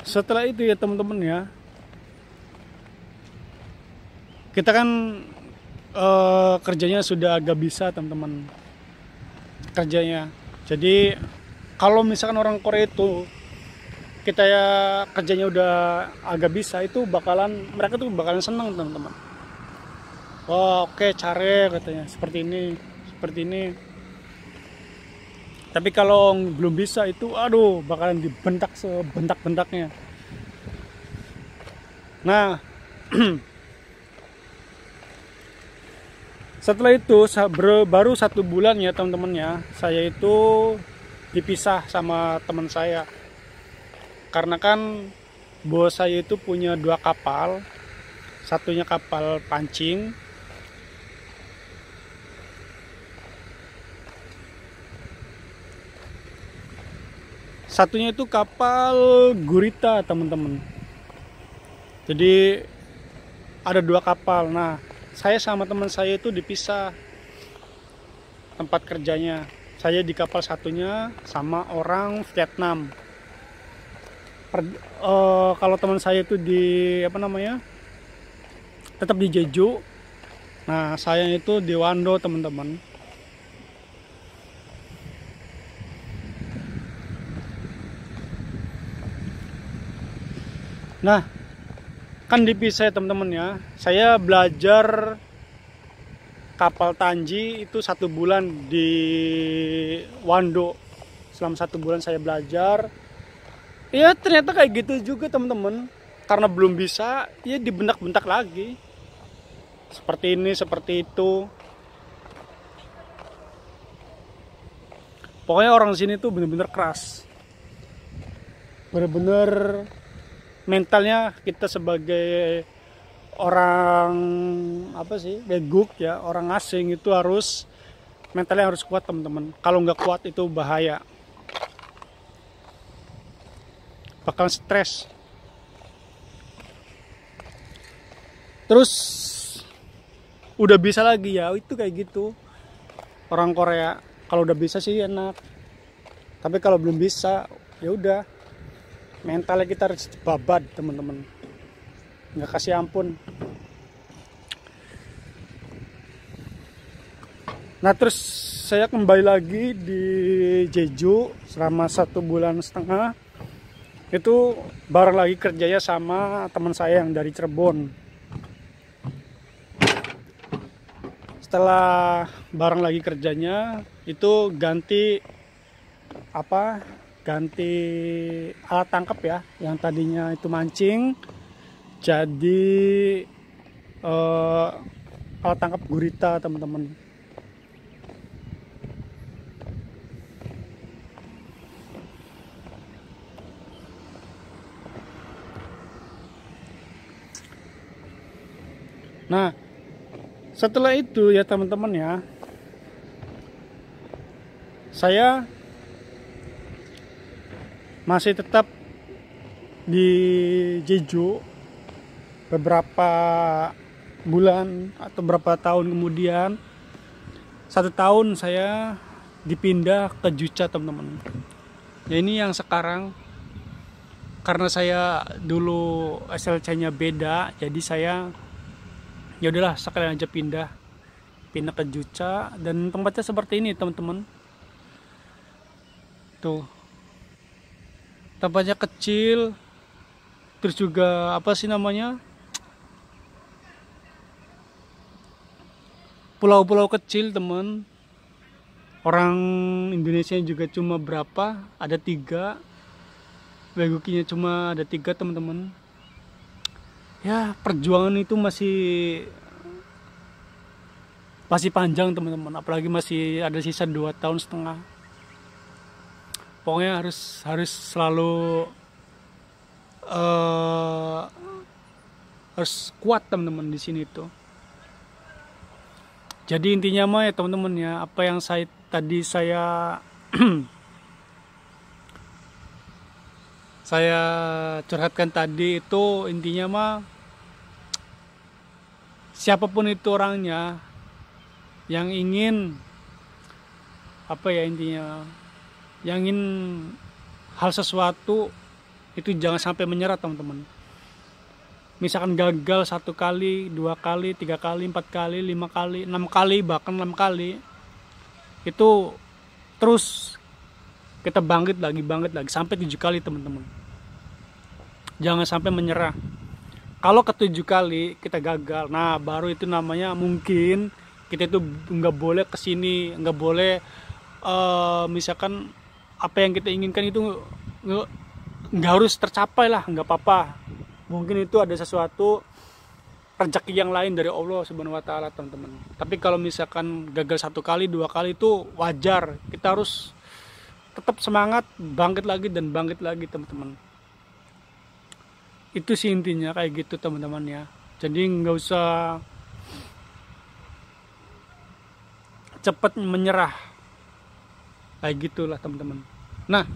setelah itu ya teman-teman ya, kita kan kerjanya sudah agak bisa teman-teman, kerjanya. Jadi kalau misalkan orang Korea itu kita ya kerjanya udah agak bisa, itu mereka tuh bakalan senang teman-teman. Wah, oke, care katanya, seperti ini, seperti ini. Tapi kalau belum bisa itu aduh bakalan dibentak sebentak-bentaknya. Nah, setelah itu baru 1 bulan ya teman-teman ya, saya itu dipisah sama teman saya. Karena kan bos saya itu punya 2 kapal. Satunya kapal pancing, satunya itu kapal gurita teman-teman. Jadi ada 2 kapal. Nah, saya sama teman saya itu dipisah tempat kerjanya. Saya di kapal satunya sama orang Vietnam. Kalau teman saya itu tetap di Jeju. Nah, saya itu di Wando teman-teman. Nah, kan dipisah teman-teman ya. Saya belajar kapal Tanji itu 1 bulan di Wando. Selama 1 bulan saya belajar. Ya ternyata kayak gitu juga teman-teman. Karena belum bisa, ya dibentak-bentak lagi. Seperti ini, seperti itu. Pokoknya orang sini tuh bener-bener keras. Bener-bener mentalnya kita sebagai orang beguk ya, orang asing itu harus mentalnya harus kuat teman-teman. Kalau nggak kuat itu bahaya, bakal stres. Terus udah bisa lagi ya, itu kayak gitu orang Korea. Kalau udah bisa sih enak, tapi kalau belum bisa ya udah, mentalnya kita harus babat teman-teman, nggak kasih ampun. Nah terus saya kembali lagi di Jeju selama 1,5 bulan. Itu bareng lagi kerjanya sama teman saya yang dari Cirebon. setelah bareng lagi kerjanya itu ganti ganti alat tangkap ya, yang tadinya itu mancing jadi alat tangkap gurita teman-teman. Nah, setelah itu ya teman-teman ya, saya masih tetap di Jeju beberapa bulan atau beberapa tahun kemudian. 1 tahun saya dipindah ke Jucha teman-teman. Ya ini yang sekarang, karena saya dulu SLC-nya beda, jadi saya ya udahlah sekalian aja pindah ke Jucha, dan tempatnya seperti ini teman-teman. Tuh, tempatnya kecil, terus juga apa sih namanya, pulau-pulau kecil teman. Orang Indonesia juga cuma berapa, ada 3, Wegukinya cuma ada 3 teman-teman. Ya perjuangan itu masih panjang teman-teman, apalagi masih ada sisa 2,5 tahun. Pokoknya harus selalu harus kuat teman-teman di sini tuh. Jadi intinya mah ya teman-teman ya, apa yang saya saya curhatkan tadi itu intinya mah, siapapun itu orangnya yang ingin intinya yang ingin hal sesuatu itu jangan sampai menyerah teman-teman. Misalkan gagal 1 kali, 2 kali, 3 kali, 4 kali, 5 kali, 6 kali, bahkan 6 kali, itu terus kita bangkit lagi sampai 7 kali teman-teman. Jangan sampai menyerah. Kalau ke 7 kali kita gagal, nah baru itu namanya mungkin kita itu nggak boleh kesini, nggak boleh misalkan apa yang kita inginkan itu nggak harus tercapai lah, nggak apa-apa. Mungkin itu ada sesuatu rezeki yang lain dari Allah Subhanahu wa Ta'ala teman-teman. Tapi kalau misalkan gagal 1 kali, 2 kali itu wajar. Kita harus tetap semangat, bangkit lagi teman-teman. Itu sih intinya kayak gitu teman-teman ya. Jadi nggak usah cepat menyerah, kayak gitulah teman-teman. Nah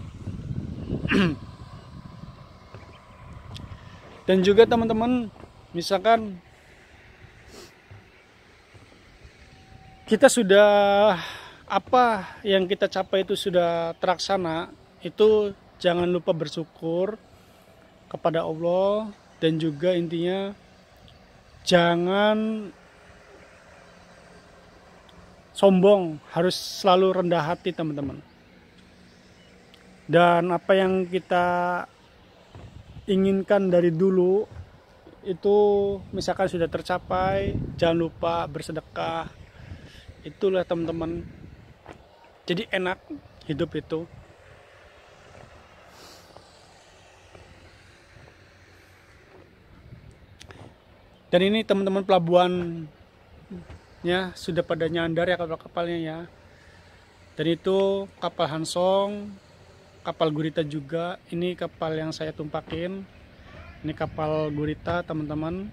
dan juga teman-teman, misalkan kita sudah apa yang kita capai itu sudah terlaksana, itu jangan lupa bersyukur kepada Allah, dan juga intinya jangan sombong, harus selalu rendah hati teman-teman. Dan apa yang kita inginkan dari dulu itu misalkan sudah tercapai, jangan lupa bersedekah. Itulah teman-teman, jadi enak hidup itu. Dan ini teman-teman, pelabuhannya sudah pada nyandar ya kapal-kapalnya ya. Dan itu kapal Hansong, kapal gurita juga. Ini kapal yang saya tumpakin, ini kapal gurita teman-teman.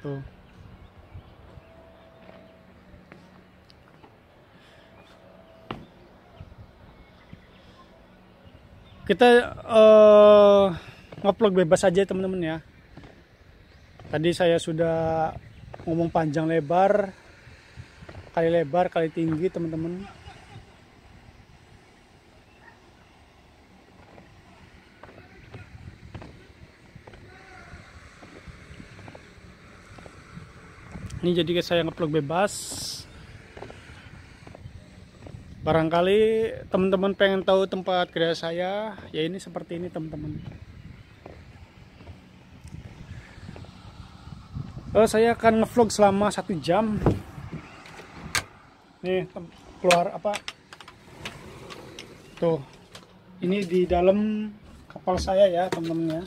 Tuh. Kita ngevlog bebas aja teman-teman ya. Tadi saya sudah ngomong panjang lebar, kali tinggi teman-teman. Ini jadi saya ngevlog bebas. Barangkali teman-teman pengen tahu tempat kerja saya, ya ini seperti ini teman-teman. Saya akan ngevlog selama 1 jam. Nih keluar apa? Tuh, ini di dalam kapal saya ya teman-teman ya.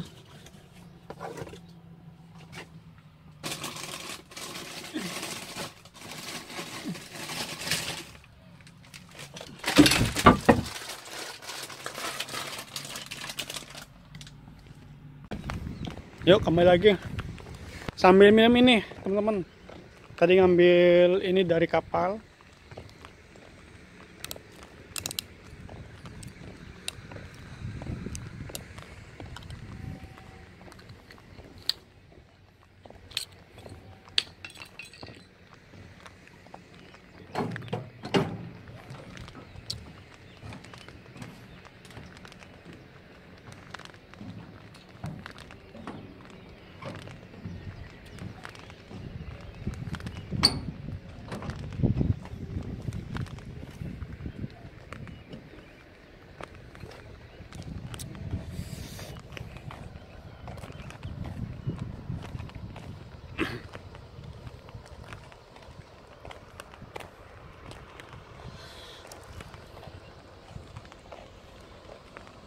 Yuk kembali lagi sambil minum ini teman-teman. Tadi ngambil ini dari kapal.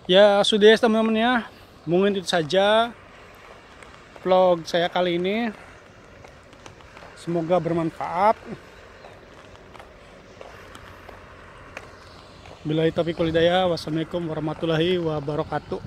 Ya sudah ya teman-teman ya, mungkin itu saja vlog saya kali ini. Semoga bermanfaat. Billahi taufiq wal hidayah. Wassalamualaikum warahmatullahi wabarakatuh.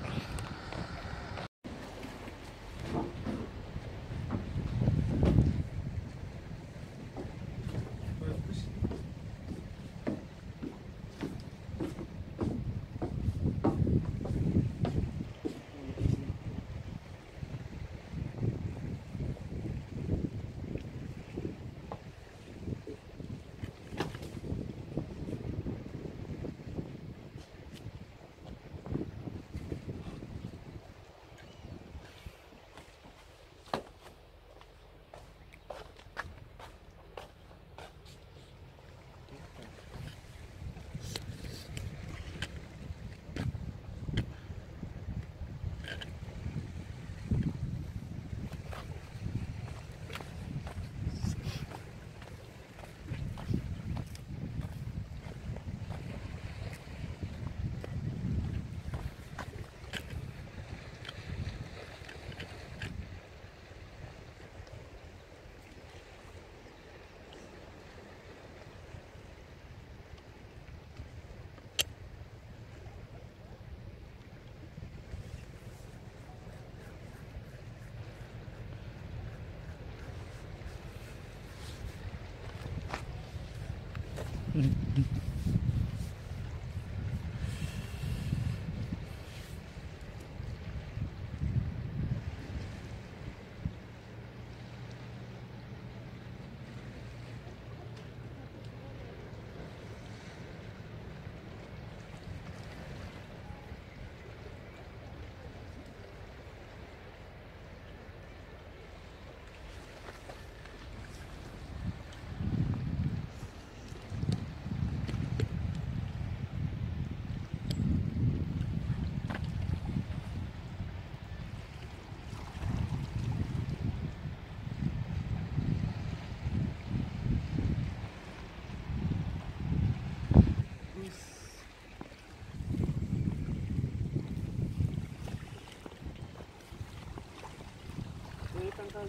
Tanggal